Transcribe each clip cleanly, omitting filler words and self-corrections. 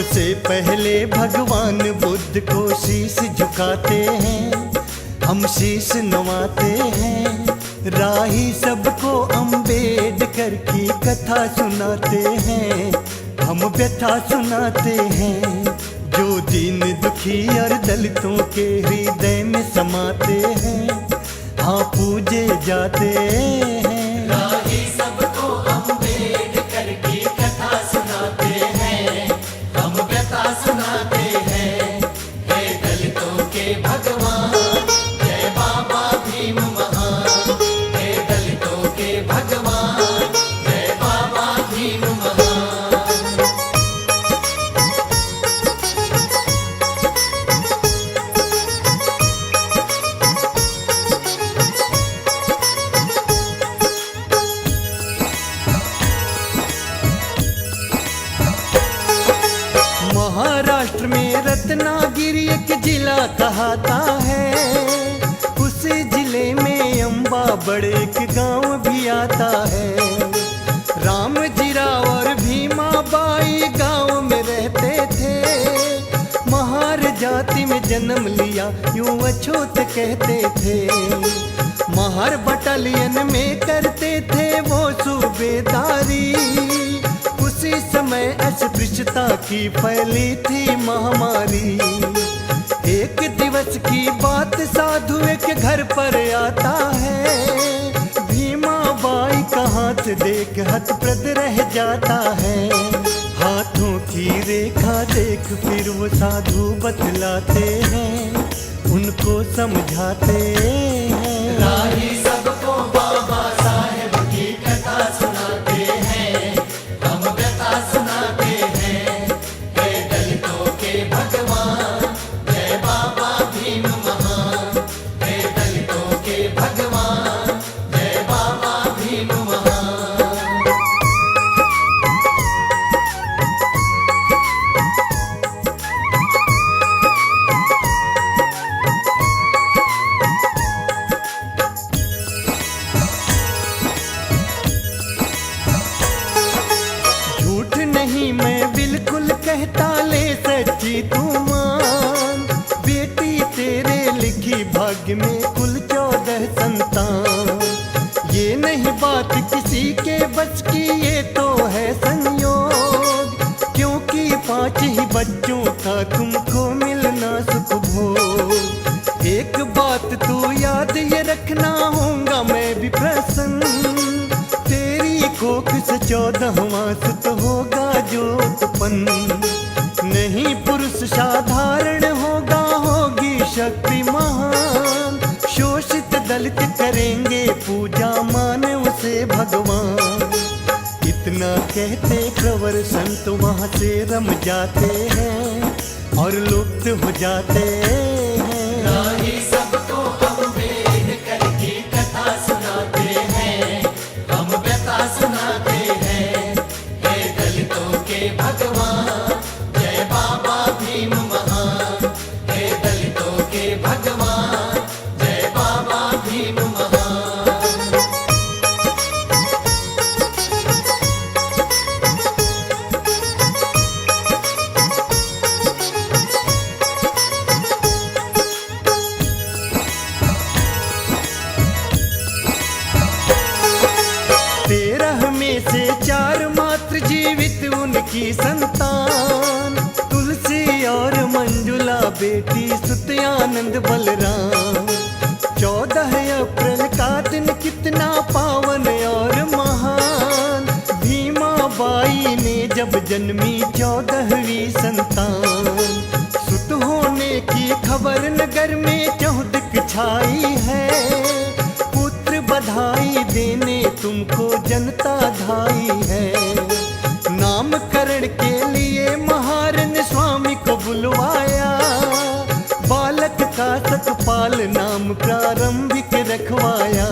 सबसे पहले भगवान बुद्ध को शीश झुकाते हैं, हम शीश नवाते हैं। राही सबको अम्बेडकर की कथा सुनाते हैं, हम व्यथा सुनाते हैं। जो दीन दुखी और दलितों के हृदय में समाते हैं, हाँ पूजे जाते हैं। राही सबको अम्बेडकर की कथा सुनाते हैं, हम व्यथा सुनाते हैं। हे दलितों के भगवान, जय बाबा भीम महान। हे दलितों के भगवान, जय बाबा भीम महान। महाराष्ट्र में रत्नागिरी एक जिला कहता है, उस जिले में अम्बा बड़े एक गांव भी आता है। रामजीराव और भीमाबाई गांव में रहते थे, महार जाति में जन्म लिया यूं अछूत कहते थे। महार बटालियन में करते थे वो सूबेदारी, उसी समय अस्पृश्यता की फैली थी महामारी। एक दिवस की बात साधु एक घर पर आता है, भीमाबाई का हाथ देख हतप्रद रह जाता है। हाथों की रेखा देख फिर वो साधु बतलाते हैं, उनको समझाते हैं। राही सबको बाबा साहेब की कथा सुनाते हैं, हम व्यथा सुनाते हैं। हे दलितों के भगवान, जय बाबा भीम महान। हे दलितों के भगवान, जय बाबा भीम महान। झूठ नहीं मैं बिल्कुल कहता, ले सच्ची तू मान। बेटी तेरे लिखी भाग्य में कुल 14 संतान। ये नहीं बात किसी के बस की, ये तो है संयोग, क्योंकि 5 ही बच्चों का तुमको मिलना सुख भोग। एक बात तू याद ये रखना, होगा मैं भी प्रसन्न, तेरी कोख से 14वां सुत होगा जो उत्पन्न। नहीं पुरुष साधारण होगा, होगी शक्ति महान। शोषित दलित करेंगे पूजा, माने उसे भगवान। इतना कहते प्रवर संत वहाँ से रम जाते हैं और लुप्त हो जाते हैं। राही सबको अम्बेडकर की कथा सुनाते हैं, हम व्यथा सुनाते हैं। हे दलितों के भगवान, जय बाबा भीम महान। हे दलितों के भगवान, जय बाबा भीम महान। में से 4 मात्र जीवित उनकी संतान, तुलसी और मंजुला बेटी सुत आनंद बलराम। 14 अप्रैल का दिन कितना पावन और महान, भीमाबाई ने जब जन्मी 14वीं संतान। सुत होने की खबर नगर में चहुदिक छाई है, पुत्र बधाई देने तुमको जनता धाई है। नामकरण के लिए महार ने स्वामी को बुलवाया, बालक का सतपाल नाम प्रारंभिक रखवाया।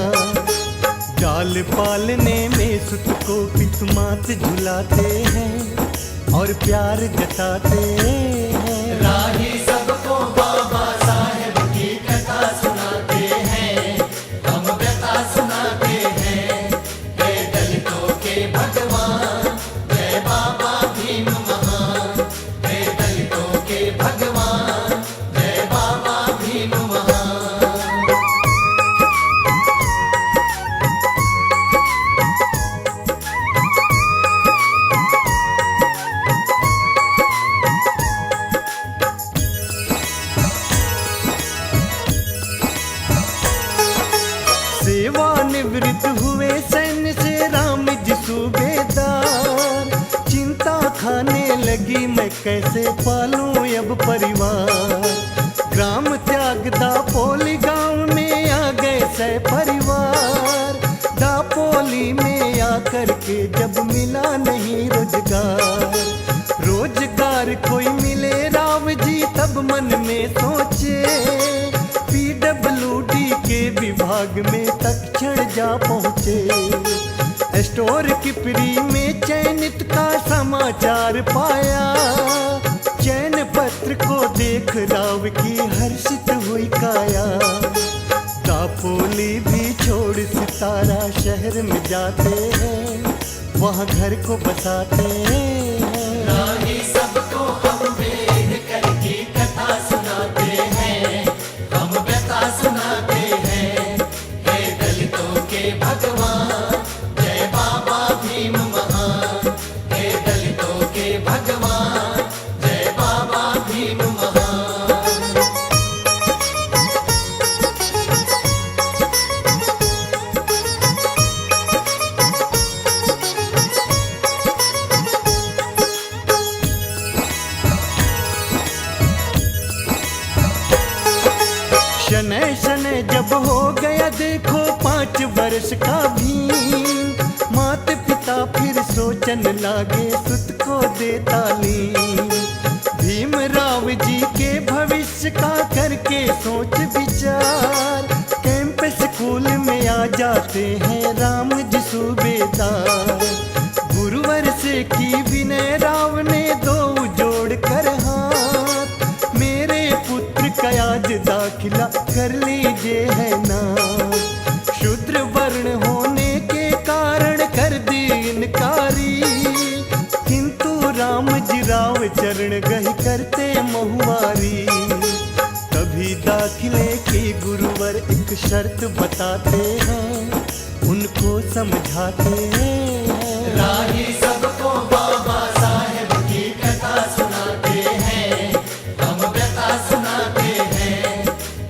जाल पालने में सुत को पितमात झुलाते हैं और प्यार जताते हैं। राही सबको बाबा साहेब की कथा सुनाते हैं, हम व्यथा सुनाते हैं। हे दलितों के भगवान, जय बाबा भीम महान। हे लगी मैं कैसे पालूं अब परिवार। ग्राम त्याग दापोली गांव में आ गए सह परिवार। दापोली में आकर के जब मिला नहीं रोजगार, रोजगार कोई मिले राव जी तब मन में सोचे। PWD के विभाग में तत्क्षण जा पहुँचे। स्टोर किपरी में चयनित का समाचार पाया। चयन पत्र को देख राव की हर्षित हुई काया। दापोली भी छोड़ सितारा शहर में जाते हैं, वहाँ घर को बसाते हैं। राही सबको हम बेहकर की कथा सुनाते हैं, हम व्यथा सुनाते हैं। हे दलितों के भगवान, जय बाबा भीम महान। हे दलितों के भगवान, जय बाबा भीम महान। शनै शनै जब हो गया देखो 5 वर्ष का भीम, माता पिता फिर सोचन लागे सुत को दे तालीम। भीमराव जी के भविष्य का करके सोच विचार, कैंप स्कूल में आ जाते हैं राम जी सूबेदार। गुरुवर से की विनय राव ने 2 जोड़ कर हाथ, मेरे पुत्र का आज दाखिला कर लीजिए है ना। शूद्र वर्ण होने के कारण कर दी इनकारी, किंतु राम जी राव चरण गही करते महुआरी। तभी दाखिले की गुरुवर एक शर्त बताते हैं, उनको समझाते हैं। राही सबको बाबा साहेब की कथा सुनाते हैं, हम व्यथा सुनाते हैं।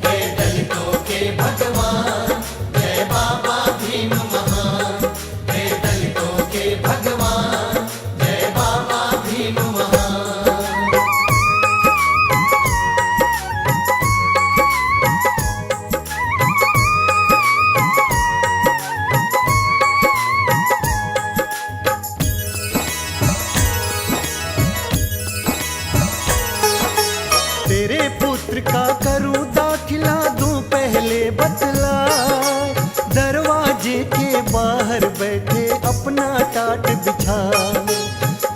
हे दलितों के भगवान, जय बाबा भीम महान। हे दलितों के भगवान, जय बाबा भीम महान। तेरे पुत्र का करूं दाखिला दूं पहले बतलाए। दरवाजे के बाहर बैठे अपना टाट बिछाए।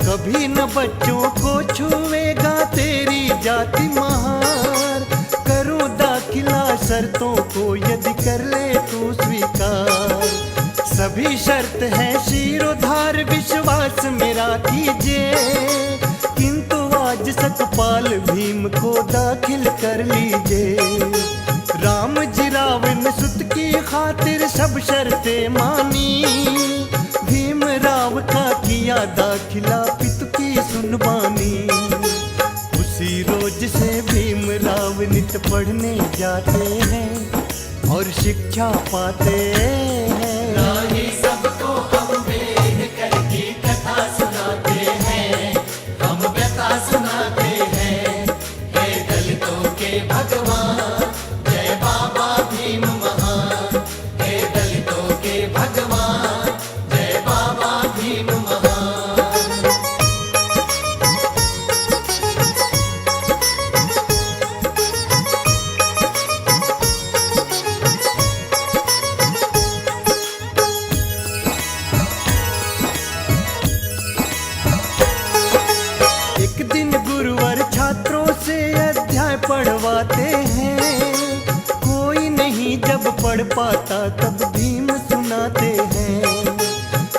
कभी न बच्चों को छुएगा तेरी जाति महार। करूं दाखिला शर्तों को यदि कर ले तू स्वीकार। सभी शर्त है शिरोधार विश्वास मेरा कीजिए, किंतु आज सकपाल भीम को दाखिल कर लीजिए। राम जी राव ने सुत की खातिर सब शर्तें मानी। भीम राव का किया दाखिला पितु की सुनवानी। उसी रोज से भीम राव नित पढ़ने जाते हैं और शिक्षा पाते हैं। राही सबको हम बेहकर की कथा सुनाते हैं, हम व्यथा सुनाते हैं। हे दलितों के भगवान, जय बाबा भीम महान। हे दलितों के भगवान, जय बाबा भीम महान। एक दिन गुरुवर छात्रों से अध्याय पढ़वाते हैं। कोई नहीं जब पढ़ पाता तब भीम सुनाते हैं।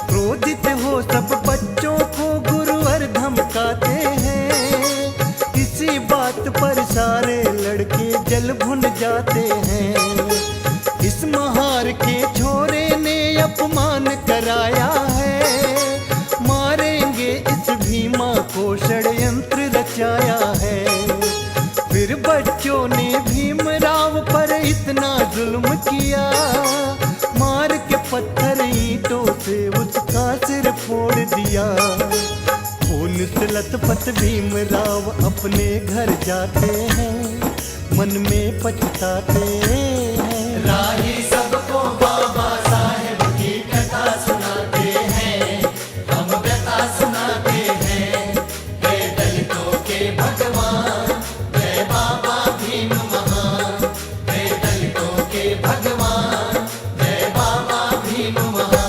क्रोधित हो सब बच्चों को गुरुवर धमकाते हैं। इसी बात पर सारे लड़के जल भुन जाते हैं। इस महार के छोरे ने अपमान कराया है। मारेंगे इस भीमा को षड्यंत्र रचाया है। फिर बच्चों ने भीमराव पर इतना जुल्म किया। मार के पत्थर ईंटों से उसका सिर फोड़ दिया। खून से लथपथ वापस भीमराव अपने घर जाते हैं, मन में पछताते हैं। राही सबको बाबा साहेब की कथा सुनाते हैं, हम व्यथा सुनाते हैं। हे दलितों के भगवान, जय बाबा भीम महान। हे दलितों के भगवान, जय बाबा भीम महान।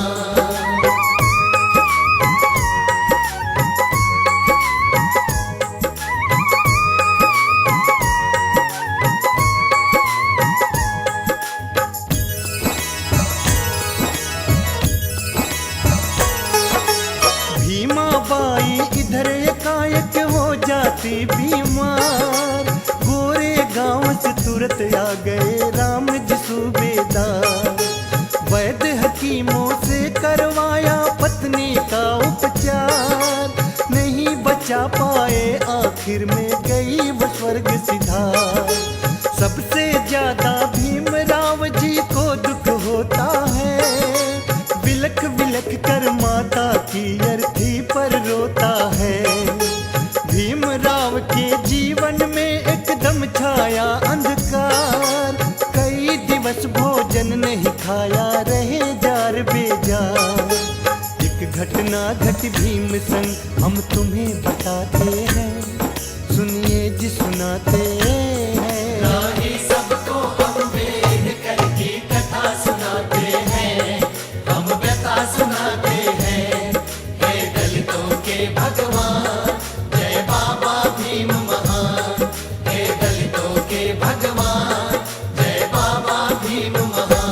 भीमाबाई इधर एकाएक हो जाती बीमार, गोरे गांव से तुरंत आ गए राम जी सूबेदार। वैद्य हकीमों से करवाया पत्नी का उपचार, नहीं बचा पाए आखिर में गई वो स्वर्ग सिधार। सबसे ज्यादा भीमराव जी को दुख होता है, बिलख बिलख कर माता की अर्थी पर रोता है। भीमराव के जीवन में एकदम छाया अंधकार, कई दिवस भोजन नहीं खाया, रहे जार बेजार। एक घटना घटी भीम संग हम तुम्हें बताते हैं, सुनिए जी सुनाते हैं। राही सबको अम्बेडकर की कथा सुनाते हैं, हम व्यथा सुनाते हैं। हे दलितों के भगवान, जय बाबा भीम महान। हे दलितों के भगवान, जय बाबा भीम महान।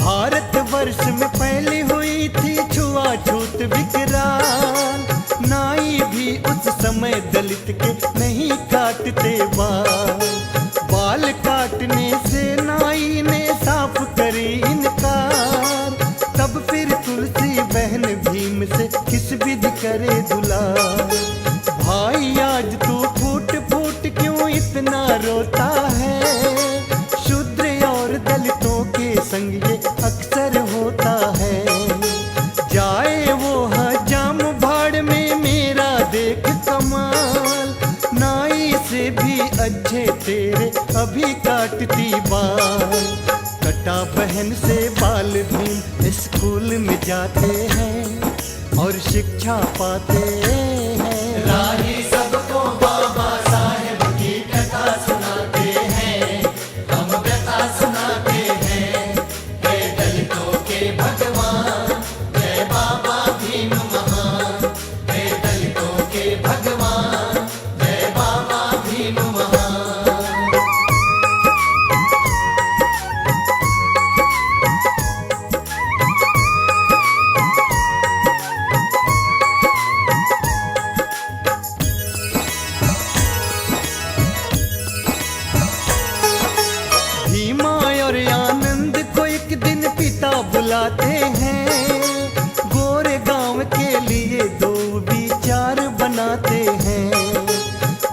भारतवर्ष में पहले हुई थी छुआछूत विकराल, नाई भी उस समय दलित के नहीं काटते बाल। बाल काटने से नाई ने साफ करी इनकार, तब फिर तुलसी बहन भीम से किस विधि करे दुलार। भाई आज तू फूट फूट क्यों इतना रोता है, शूद्र और दलितों के संग ये अक्सर होता है। जाए वो हजाम भाड़ में मेरा देख कमाल, नाई से भी अच्छे तेरे अभी काटती बाल। कटा बहन से बाल भीम स्कूल में जाते हैं और शिक्षा पाते हैं। राही सबको बाबा साहेब की कथा सुनाते हैं, हम व्यथा सुनाते हैं। हे दलितों के भगवान, जय बाबा भीम महान। हे दलितों के भगवान, जय बाबा भीम महान। भीमा और आनंद को एक दिन पिता बुलाते हैं, गोरे गांव के लिए दो विचार बनाते हैं।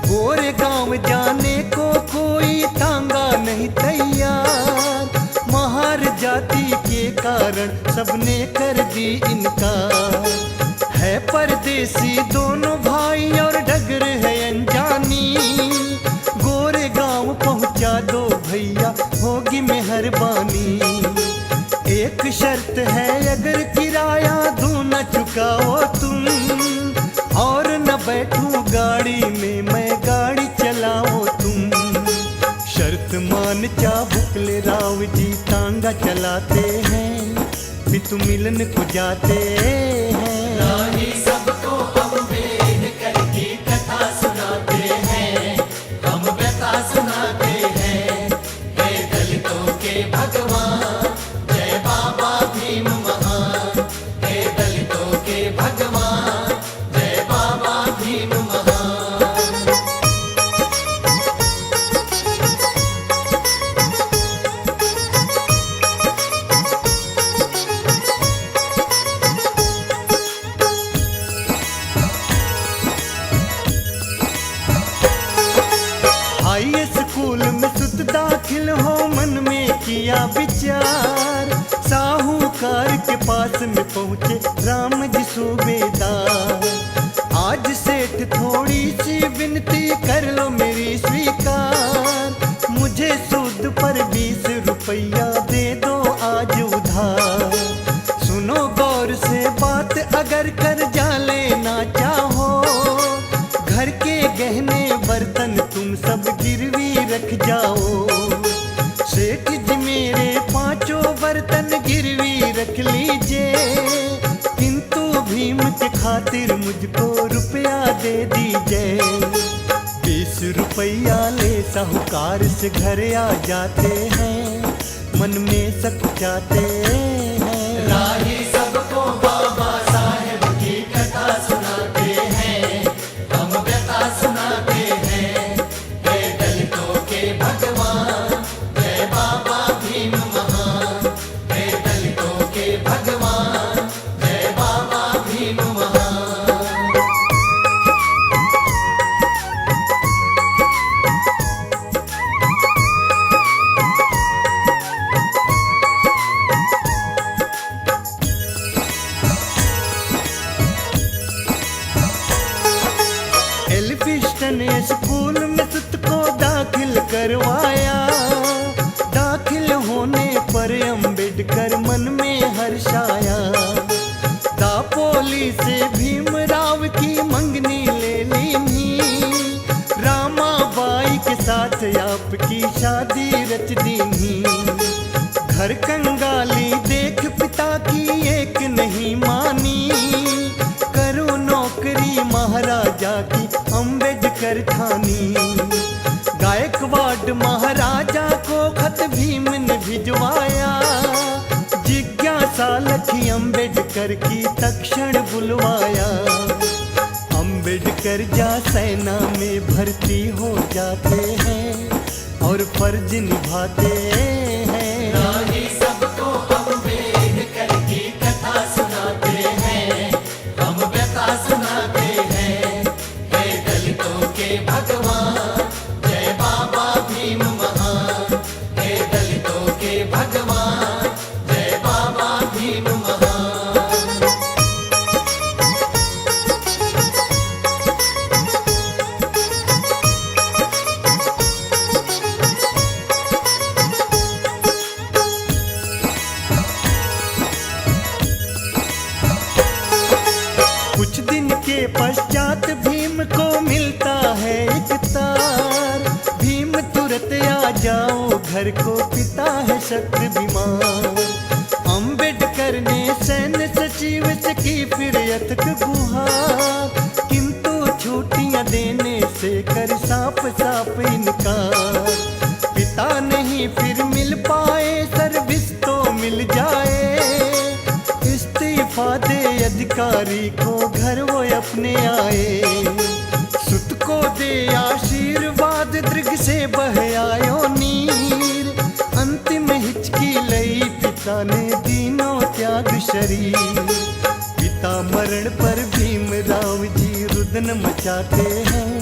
गोरे गांव जाने को कोई तांगा नहीं तैयार, महार जाति के कारण सबने कर दी इनकार। है परदेसी दोनों भाई और डगर है अनजानी, गोरे गांव पहुंचा दो भैया होगी मेहरबानी। एक शर्त है अगर किराया दूं न चुकाओ तुम, और न बैठूं गाड़ी में मैं गाड़ी चलाओ तुम। शर्त मान चाबुकले राव जी तांगा चलाते हैं, पितु मिलन को जाते हैं। राही सबको अम्बेडकर की कथा सुनाते हैं, हम व्यथा सुनाते हैं। हे दलितों के भगवान, जय बाबा भीम महान। हे दलितों के भगवान, जय बाबा भीम महान। सुत दाखिल हो मन में किया विचार, साहूकार के पास में पहुँचे राम जी सूबेदार। आज सेठ थोड़ी सी विनती कर लो मेरी स्वीकार, मुझे सूद पर 20 रुपया दे दो आज उधार। सुनो गौर से बात अगर कर्जा लेना चाहो, घर के गहने बर्तन तुम सब गिरवी रख जाओ। सेठ जी मेरे 5 बर्तन गिरवी रख लीजिए, किंतु भीम के खातिर मुझको रुपया दे दीजिए। 20 रुपया ले साहूकार से घर आ जाते हैं, मन में सकुचाते हैं। राही सबको बाबा साहेब की कथा सुनाते हैं, हम व्यथा सुनाते हैं। हे दलितों के भगवान, जय बाबा भीम महान। हे दलितों के भगवान, जय बाबा भीम महान। एल्फिस्टन स्कूल में सुत को दाखिल करवाया, दाखिल होने पर अम्बेडकर मन में हर्षाया। दापोली से भीमराव की मंगनी ले ली, रामाबाई के साथ आपकी शादी रच दी। घर कंगाली देख पिता की एक नहीं मानी, करो नौकरी महाराजा की अम्बेडकर ठानी। गायकवाड़ महाराजा को खत भीम ने भिजवाया, जिज्ञासा लखी अम्बेडकर की तक्षण बुलवाया। अम्बेडकर जा सेना में भर्ती हो जाते हैं और फर्ज निभाते हैं। राही सबको अम्बेडकर की कथा सुनाते हैं, हम व्यथा सुनाते हैं। हे दलितों के भगवान, जय बाबा भीम महान। हे दलितों के भगवान, जय बाबा भीम महान। कुछ दिन के पश्चात भीम को मिलता है एक तार, भीम तुरंत आ जाओ घर को, पिता है शक्त बीमार। अम्बेडकर ने सैन्य सचिव से की फिर यथक गुहार, किंतु छुट्टियां देने से कर साफ साफ इनकार। पिता नहीं फिर मिल पाए, सर्विस तो मिल जाए, इस्तीफा दे अधिकारी को घर वो अपने आए। सुत को दे आशीर्वाद दृग से बह आयो नीर, अंतिम हिचकी लई पिता ने दीनों त्याग शरीर। पिता मरण पर भीमराव जी रुदन मचाते हैं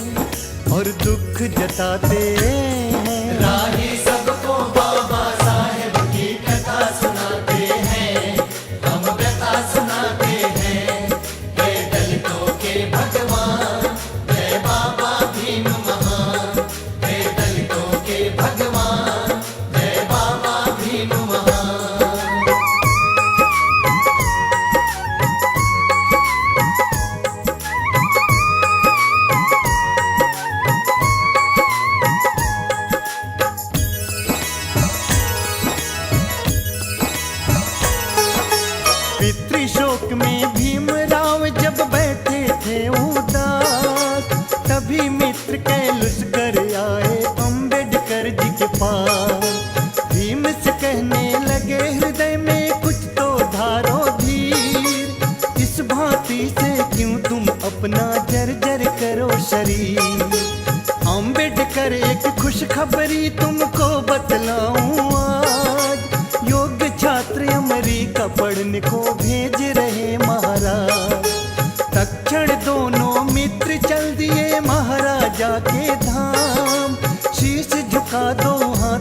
और दुख जताते हैं। राही सबको बाबा साहेब की कथा सुनाते हैं, हम व्यथा सुनाते हैं। हे दलितों के भगवान, जय बाबा भीम महान। हे दलितों के भगवान, जय बाबा भीम महान। पितृशोक में भीमराव जब बैठे थे उदास, तभी मित्र कैलुस कर आए अम्बेडकर जी के पास। भीम से कहने लगे हृदय में कुछ तो धारो धीर, इस भांति से क्यों तुम अपना जर्जर करो शरीर। अम्बेडकर एक खुशखबरी तुमको बतलाऊं आज, योग्य छात्र अमेरिका पढ़ने को भेज रहे महाराज। तक्षण दोनों मित्र चल दिए महाराजा के धाम, शीश झुका दो हाथ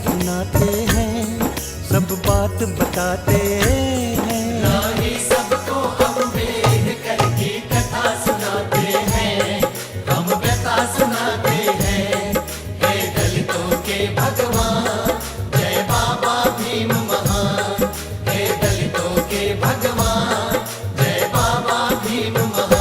सुनाते हैं, सब बात बताते हैं। राही सबको अम्बेडकर की कथा सुनाते हैं, हम व्यथा सुनाते हैं। हे दलितों के भगवान, जय बाबा भीम महान। हे दलितों के भगवान, जय बाबा भीम महान।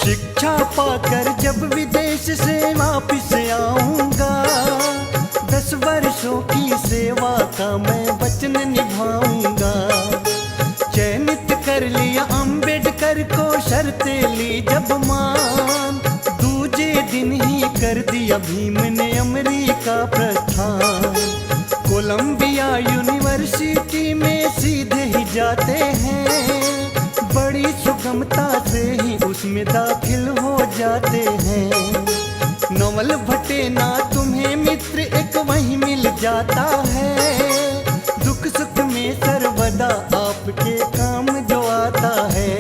शिक्षा पाकर जब विदेश से वापिस आऊंगा, 10 वर्षों की सेवा का मैं वचन निभाऊंगा। चयनित कर लिया अम्बेडकर को, शर्तें ली जब मान, दूजे दिन ही कर दिया भीम ने अमेरिका प्रस्थान। कोलंबिया यूनिवर्सिटी में सीधे ही जाते हैं, बड़ी सुगमता से ही उसमें दाखिल हो जाते हैं। नवल भटे ना तुम्हें मित्र एक वहीं मिल जाता है, दुख सुख में सर्वदा आपके काम जो आता है।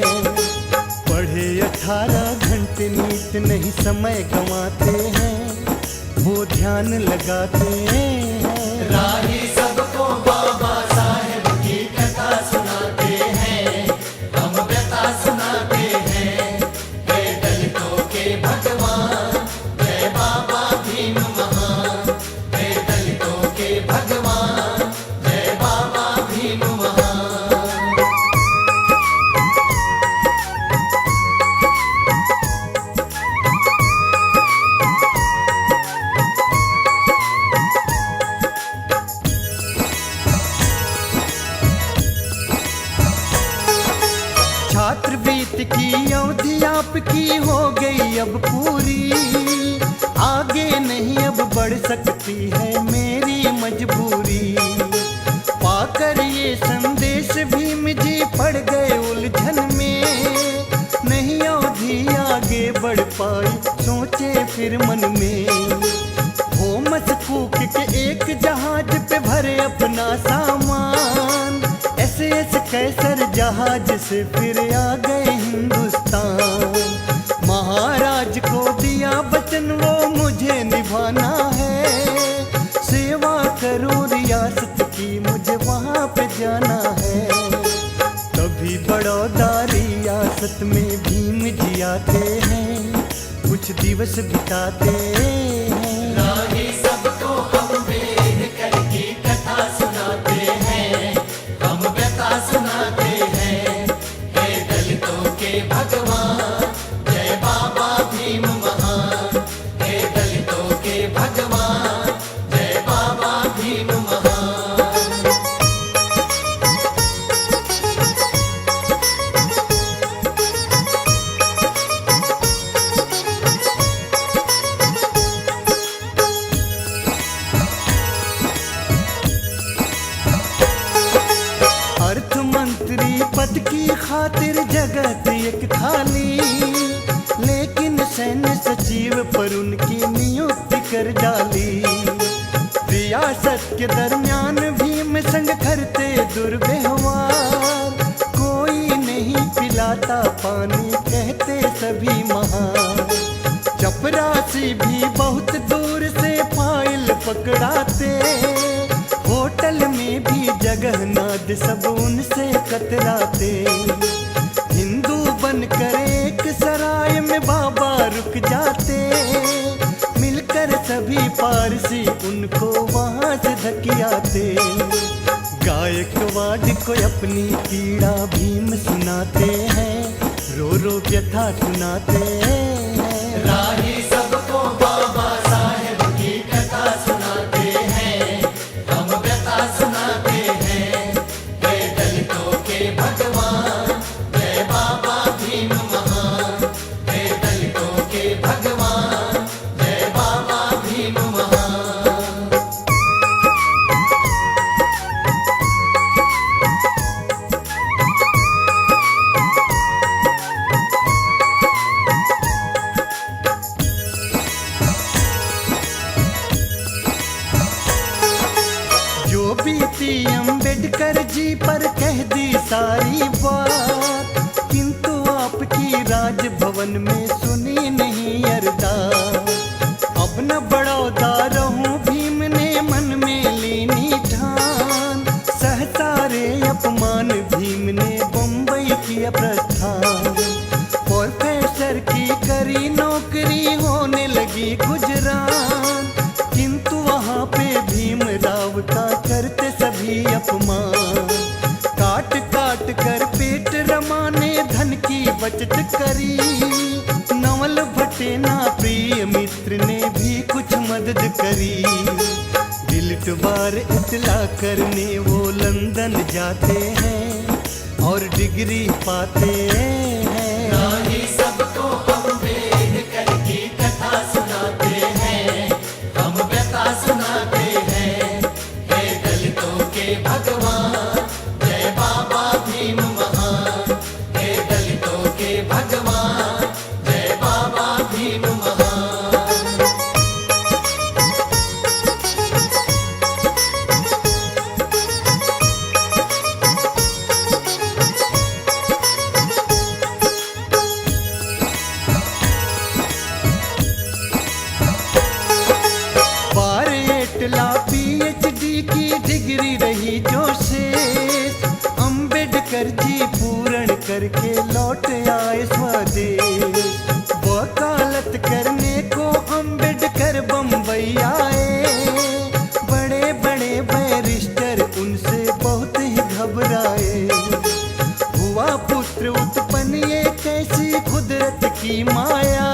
पढ़े 18 घंटे नीत नहीं समय गंवाते हैं, वो ध्यान लगाते हैं। राही सबको बाबा साहेब की कथा सुनाते हैं, हम व्यथा सुनाते हैं। हे दलितों के भगवान, जय बाबा भीम महान। हे दलितों के भगवान, जय बाबा भीम महान। छात्रवृत्ति की अवधि आपकी हो गई अब पूरी, आगे नहीं अब बढ़ सकती है मेरी मजबूरी। पाकर ये संदेश भीम जी पड़ गए उलझन में, नहीं अवधि आगे बढ़ पाई सोचे फिर मन में। होमस कूक के एक जहाज पे भरे अपना सामान, SS कैसर जहाज से फिर आ गए हिंदुस्तान। महाराज को दिया वचन वो मुझे निभाना है, सेवा करो रियासत की मुझे वहाँ पे जाना है। तभी बड़ौदा रियासत में भीम जी आते हैं, कुछ दिवस बिताते हैं। राही सबको अम्बेडकर की कथा सुनाते हैं, हम व्यथा सुनाते हैं। हे दलितों के भगवान, जय बाबा भीम महान। हे दलितों के भगवान, जय बाबा भीम महान। अर्थ मंत्री पद की खातिर जगत एक खाली, लेकिन सैन्य सचिव पर उनकी नियुक्ति कर डाली। रियासत के दरमियान भीम संग करते दुर्व्यवहार, कोई नहीं पिलाता पानी कहते सभी महान। चपरासी भी बहुत दूर से फाइल पकड़ाते, होटल में भी जगह ना दे सब उनसे कतराते। हिंदू बनकर एक सराय में बाबा रुक जाते, मिलकर सभी पारसी उनको वहाँ से धकियाते। गायकवाड को अपनी पीड़ा भीम सुनाते हैं, रो रो व्यथा सुनाते हैं। राही सबको बाबा साहेब की कथा सुनाते हैं, हम व्यथा सुनाते हैं। हे दलितों के भगवान, जय बाबा भीम महान। हे दलितों के भगवान, जय बाबा भीम महान। बीती अम्बेडकर जी पर कह दी सारी बात, किंतु आपकी राजभवन में सुनी नहीं अरदास। अब न बड़ौदा रहूं भीम ने मन में लीनी ठान, सहसारे अपमान भीम ने बम्बई किया प्रस्थान। प्रोफेसर की करी नौकरी होने लगी गुजरात, किंतु वहाँ पे भीमराव का करते सभी अपमान। काट काट कर पेट रमाने धन की बचत करी, नवल भटेना प्रिय मित्र ने भी कुछ मदद करी। दिलटवार इतला करने वो लंदन जाते हैं और डिग्री पाते हैं। राही सबको अम्बेडकर की कथा सुनाते हैं, हम व्यथा सुनाते हैं। हे दलितों के भगवान, जय बाबा भीम महान। हे दलितों के भगवान, जय बाबा भीम महान। पीएचडी की डिग्री रही जो शेष, अम्बेडकर जी पूर्ण करके लौट आए स्वदेश। वकालत करने को अम्बेडकर बम्बई आए, बड़े बड़े बैरिस्टर उनसे बहुत ही घबराए। हुआ पुत्र उत्पन्न ये कैसी कुदरत की माया,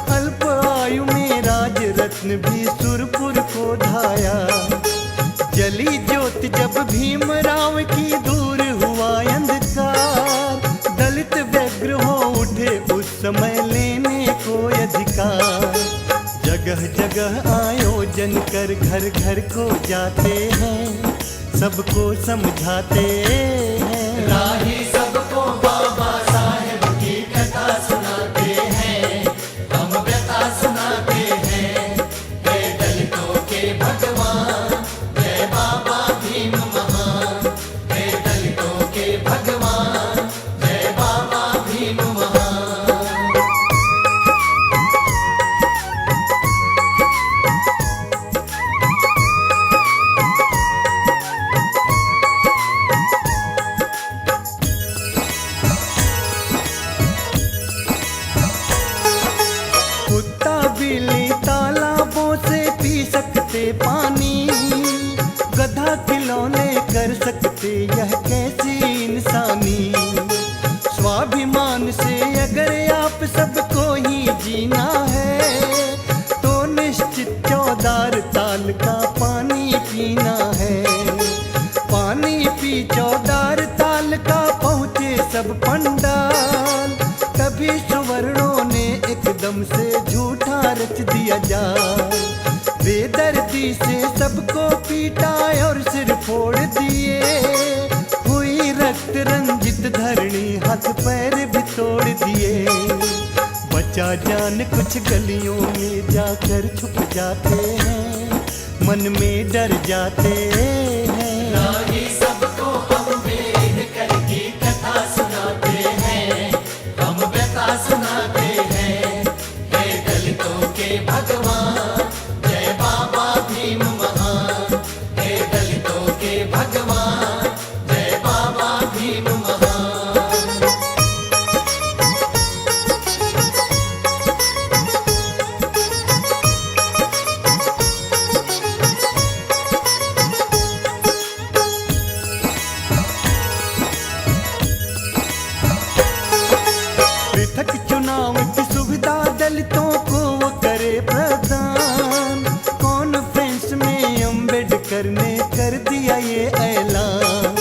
अल्प आयु में राज रत्न भी सुरपुर को धाया। जली ज्योति जब भीमराव की दूर हुआ अंधकार, दलित व्यग्र हो उठे उस समय लेने को अधिकार। जगह जगह आयोजन कर घर घर को जाते हैं, सबको समझाते हैं। राही सबको बाबा साहेब की कथा सुनाते हैं, हम व्यथा सुनाते हैं। हे दलितों के भगवान, जय बाबा भीम महान। हे दलितों के भगवान, जय बाबा भीम महान। कुत्ता बिल्ली तालाबों से पी सकते पानी, गधा खिलौने कर सकते यह कैसी इंसानी। स्वाभिमान से अगर आप सबको ही जीना है, तो निश्चित 14 ताल का पानी पीना है। पानी पी 14 ताल का पहुँचे सब पंडाल, कभी सुवर्णों ने एकदम से झूठा रच दिया जाल। बेदर्दी से सबको पीटा और सिर फोड़ दिए, हुई रक्त रंजित धरणी हाथ पैर भी तोड़ दिए। बचा जान कुछ गलियों में जाकर छुप जाते हैं, मन में डर जाते हैं। राही सबको अम्बेडकर की कथा सुनाते हैं, हम व्यथा सुनाते हैं। हे दलितों के भगवान, जय बाबा भीम महान। हे दलितों के भगवान, जय बाबा भीम महान। पृथक चुनाव की सुविधा दलितों को वो करे प्रदान, कॉन्फ्रेंस में अम्बेडकर ने कर दिया ये ऐलान।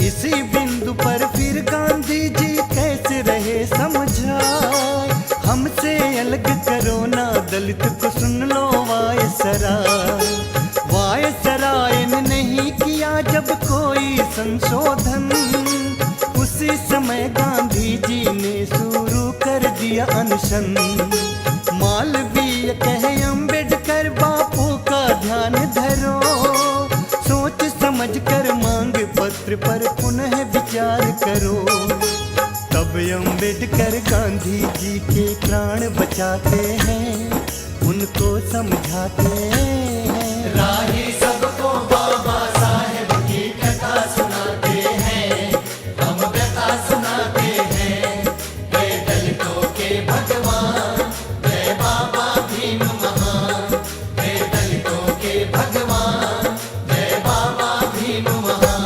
इसी बिंदु पर फिर गांधी जी कैसे रहे समझाए, हमसे अलग करो ना दलित को सुन लो वायसराय। वायसराय ने नहीं किया जब कोई संशोधन, उसी समय गांधी जी ने शुरू कर दिया अनशन। मालवीय कहे अम्बेडकर बापू का ध्यान धरो, सोच समझ समझकर मांग पत्र पर पुनः विचार करो। तब अम्बेडकर गांधी जी के प्राण बचाते हैं, उनको समझाते हैं। राही सबको बाबा साहेब की कथा सुनाते हैं, हम व्यथा सुनाते हैं। जय दलितों के भगवान, जय बाबा भीम महान। जय दलितों के भगवान, जय बाबा भीम महान।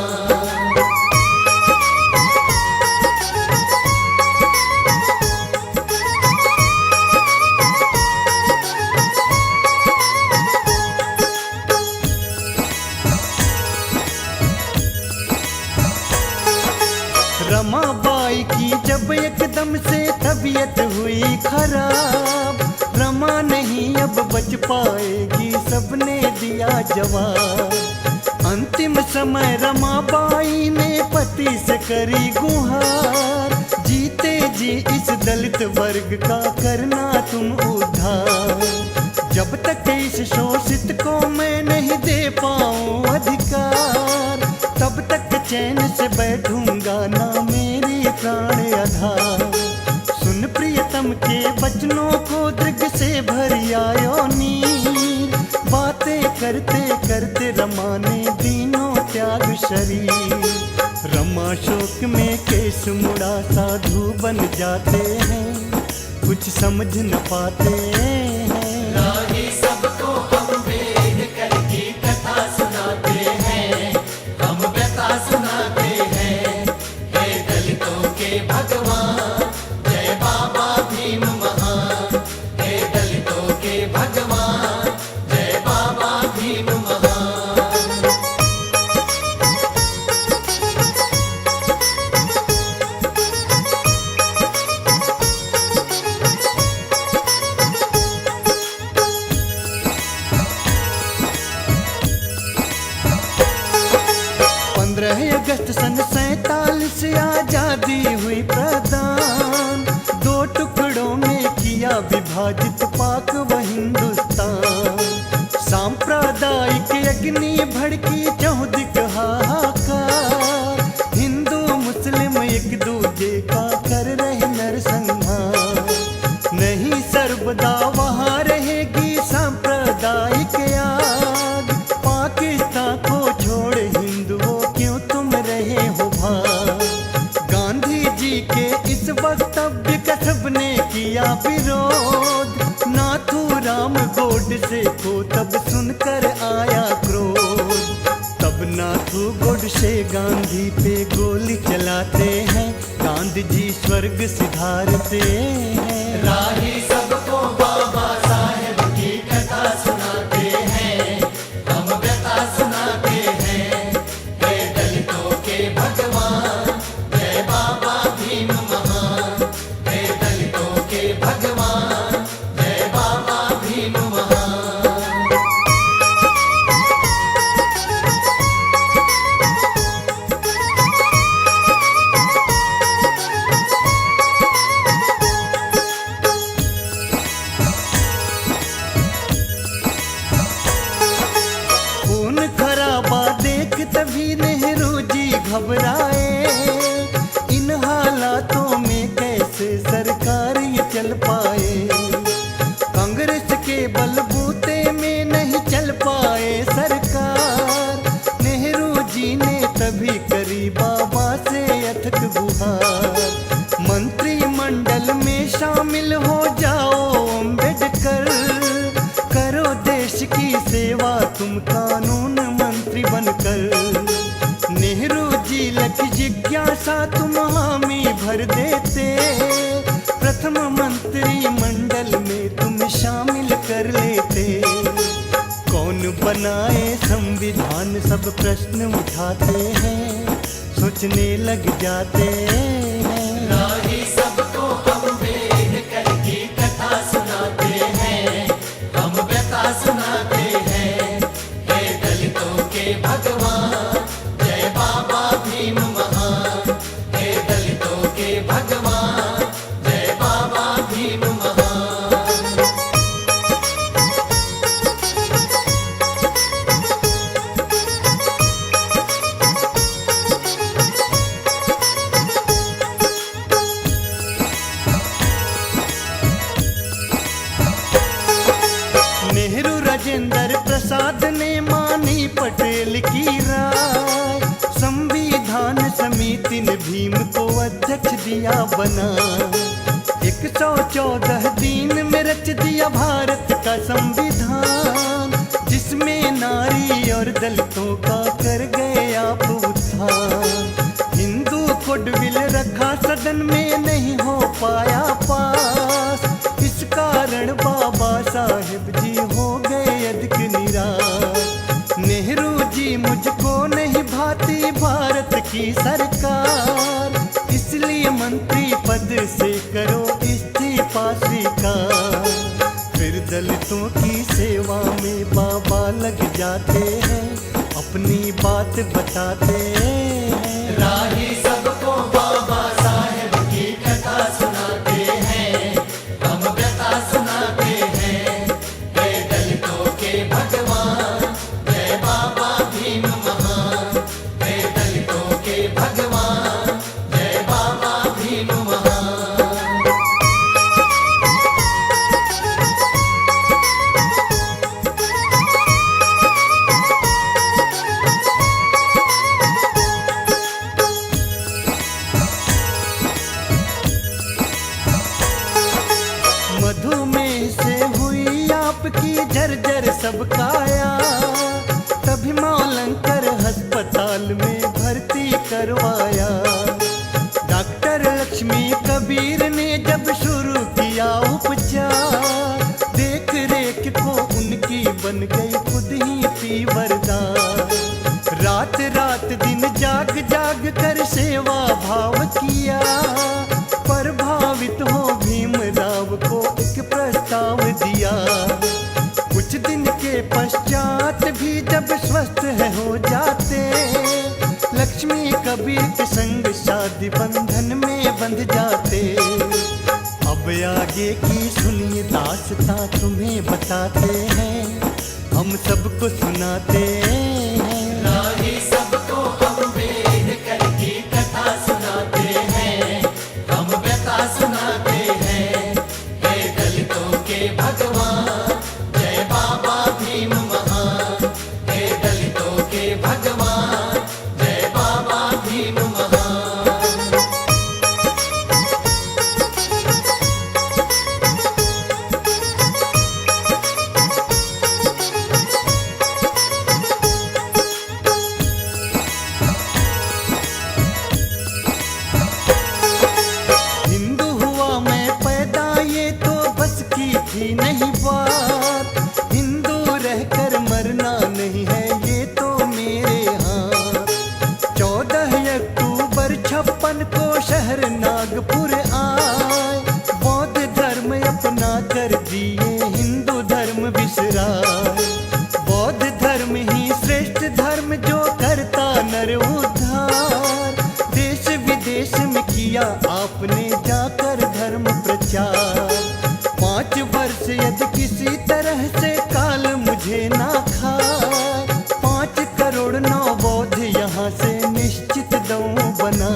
रमाबाई की जब एकदम से तबीयत हुई खराब, रमा नहीं अब बच पाएगी, सबने दिया जवाब। अंतिम समय रमाबाई ने पति से करी गुहार, जीते जी इस दलित वर्ग का करना तुम उद्धार। जब तक इस शोषित को मैं नहीं दे पाऊं अधिकार, तब तक चैन से बैठूंगा ना मेरी प्राण आधार। सुन प्रियतम के वचनों को दृग से भरी आयो नीर, बातें करते करते रमा ने तीनों त्याग शरीर। रमा शोक में केस मुड़ा साधु बन जाते हैं, कुछ समझ न पाते हैं। राही सबको अम्बेडकर की कथा सुनाते हैं, हम व्यथा सुनाते हैं। जय दलितों के भगवान, जय बाबा भीम महान। जय दलितों के भगवान, जय बाबा भीम महान। अगस्त सन 47 आजादी हुई प्रदान, दो टुकड़ों में किया विभाजित पाक व हिंदुस्तान। सांप्रदायिक अग्नि भड़की चौदिक हाहाकार, हिंदू मुस्लिम एक दूजे का कर रहे नरसंहार। नहीं सर्वदा वहाँ रहेगी सांप्रदायिक आग, पाकिस्तान को छोड़ हिंदुओं क्यों तुम रहे हो भाग। गांधी जी के इस वक्तव्य का सबने किया विरोध, नाथूराम गोडसे को तब सुनकर आया क्रोध। तब नाथू गोडसे गांधी पे गोली चलाते हैं, गांधी जी स्वर्ग सिधारते हैं। राही सबको बाबा साहेब की कथा सुनाते हैं, हम व्यथा सुनाते हैं। जय दलितों के भगवान, जय बाबा भीम महान। जय दलितों के भगवान, जय बाबा भीम महान। तभी नेहरू जी घबराए, इन हालातों में कैसे सरकार ये चल पाए। कांग्रेस के बलबूते में नहीं चल पाए सरकार, नेहरू जी ने तभी करी बाबा से अथक गुहार। मंत्रिमंडल में शामिल हो जाओ अम्बेडकर, करो देश की सेवा तुम कानून मंत्री बनकर। नेहरू जी लख जिज्ञासा तुम हामी भर देते, प्रथम मंत्री मंडल में तुम शामिल कर लेते। कौन बनाए संविधान सब प्रश्न उठाते हैं, सोचने लग जाते हैं। राही सबको अम्बेडकर की कथा सुनाते हैं, हम व्यथा सुनाते हैं। जय दलितों के भगवान, जय बाबा भीम महान। जय दलितों के भगवान, जय बाबा भीम महान। दिल की राय। संविधान समिति ने भीम को अध्यक्ष दिया बना। 114 दिन में रच दिया भारत का संविधान, जिसमें नारी और दलितों का कर गए आप उत्थान। हिंदू कोड बिल रखा सदन में नहीं हो पाया पास, इस कारण बाबा साहेब जी हो गए अधिक निराश। नेहरू जी मुझको नहीं भाती भारत की सरकार, इसलिए मंत्री पद से करो इस्तीफा स्वीकार। फिर दलितों की सेवा में बाबा लग जाते हैं, अपनी बात बताते हैं। राही सबको बाबा साहेब की कथा सुनाते हैं, हम व्यथा सुनाते हैं। हे दलितों के भगवान, जय बाबा भीम महान। हे दलितों के भगवान, जय बाबा भीम महान। मधुमेह से हुई आपकी जर्जर सब काया, तभी मौलंकर अस्पताल में भर्ती करवाया। डॉक्टर लक्ष्मी कबीर ने जब शुरू किया उपचार, देख रेख को उनकी बन गई खुद ही फीवरदार। रात रात दिन जाग जाग कर सेवा भाव किया, प्रभावित हो भीमराव को एक प्रस्ताव दिया। कुछ दिन के पश्चात भी जब स्वस्थ है हो जाते, लक्ष्मी कबीर के संग शादी बंधन में बंध जाते। अब आगे की सुनिए दास्तां तुम्हें बताते हैं, हम सबको सुनाते हैं। राही सबको अम्बेडकर की कथा सुनाते हैं, हम व्यथा सुनाते हैं। हे दलितों के भगवान, जय बाबा भीम महान। हे दलितों के भगवान, जय बाबा भीम महान। हिंदू हुआ मैं पैदा ये तो बस की थी नहीं बात, हिंदू रहकर मरना नहीं है ये तो मेरे हाथ। 14 अक्टूबर 56 को शहर नागपुर आए, बौद्ध धर्म अपना कर दिए हिंदू धर्म बिसराए। बौद्ध धर्म ही श्रेष्ठ धर्म जो करता नर उद्धार, देश विदेश में किया आपने जाकर धर्म प्रचार। 5 वर्ष यदि किसी तरह से काल मुझे ना खाए, 5 करोड़ 9 बौद्ध यहाँ से निश्चित दऊं बना।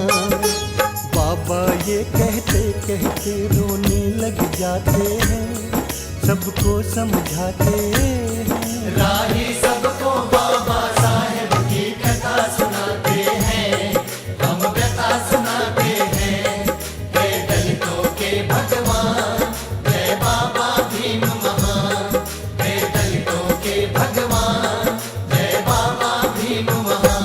बाबा ये कहते कहते रोने लग जाते हैं, सबको समझाते हैं। राही सबको बाबा साहेब की कथा सुनाते हैं, हम व्यथा सुनाते हैं। हे दलितों के भगवान, जय बाबा भीम महान। हे दलितों के भगवान, जय बाबा भीम महान।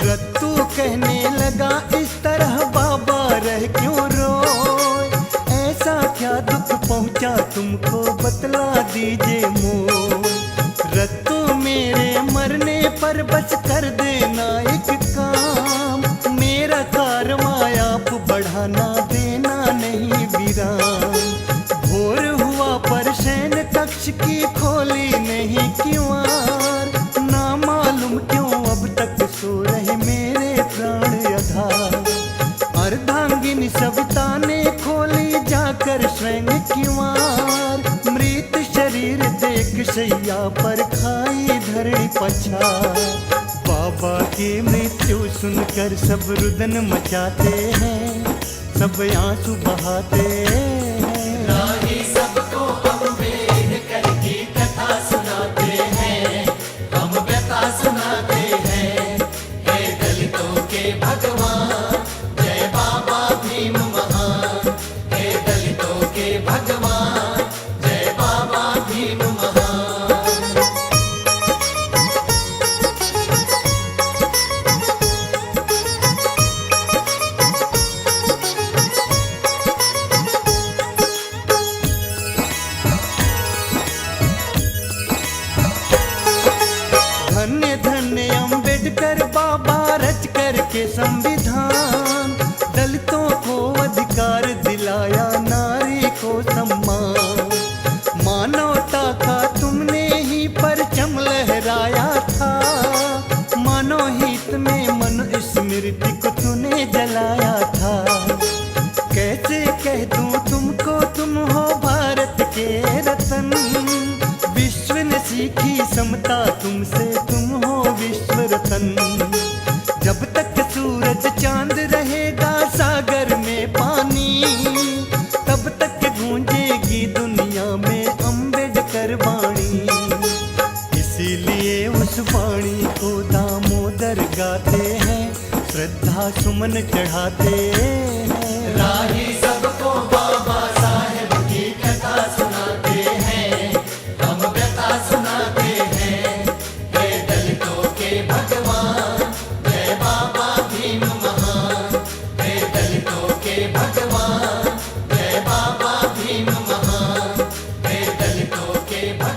रत्तू कहने लगा इस तरह बाबा रह क्यों रोए, ऐसा क्या दुख पहुंचा तुमको बतला दीजिए मोर। रत्तू मेरे मरने पर बस कर देना एक काम, मेरा कारवां आप बढ़ाना देना नहीं विराम। भोर हुआ पर शयन कक्ष की खोली नहीं किवार, ना मालूम क्यों अब तक सो रहे मेरे प्राण आधार। अर्धांगिनी सविता ने खोली जाकर स्वयं किवार, मृत शरीर देख शैया पर खाई धर नहीं पछाड़। बाबा की मृत्यु सुनकर सब रुदन मचाते हैं, सब आंसू बहाते हैं। राही सबको अम्बेडकर की कथा सुनाते हैं, हम व्यथा सुनाते हैं। हे दलितों के भगवान, जय बाबा भीम महान। हे दलितों के भगवान, जय बाबा भीम महान। धन्य धन्य अम्बेडकर बाबा रच करके संविधान, दलितों को अधिकार दिलाया, नारी को सम्मान। मानवता का तुमने ही परचम लहराया था, मानव हित में मनु स्मृति को तूने जलाया था। कैसे कह दूं तुमको, तुम हो भारत के रतन, विश्व ने सीखी समता तुमसे, तुम हो विश्व रतन। जब तक सूरज चांद रहेगा सागर में पानी, तब तक गूंजेगी दुनिया में अम्बेडकर वाणी। इसीलिए उस वाणी को दामोदर गाते हैं, श्रद्धा सुमन चढ़ाते हैं। राही सबको बाबा साहेब की कथा सुनाते हैं, हम व्यथा सुनाते हैं। हे दलितों के भगवान, जय बाबा भीम महान। हे दलितों के भगवान, जय बाबा भीम महान। हे दलितों के भगवान।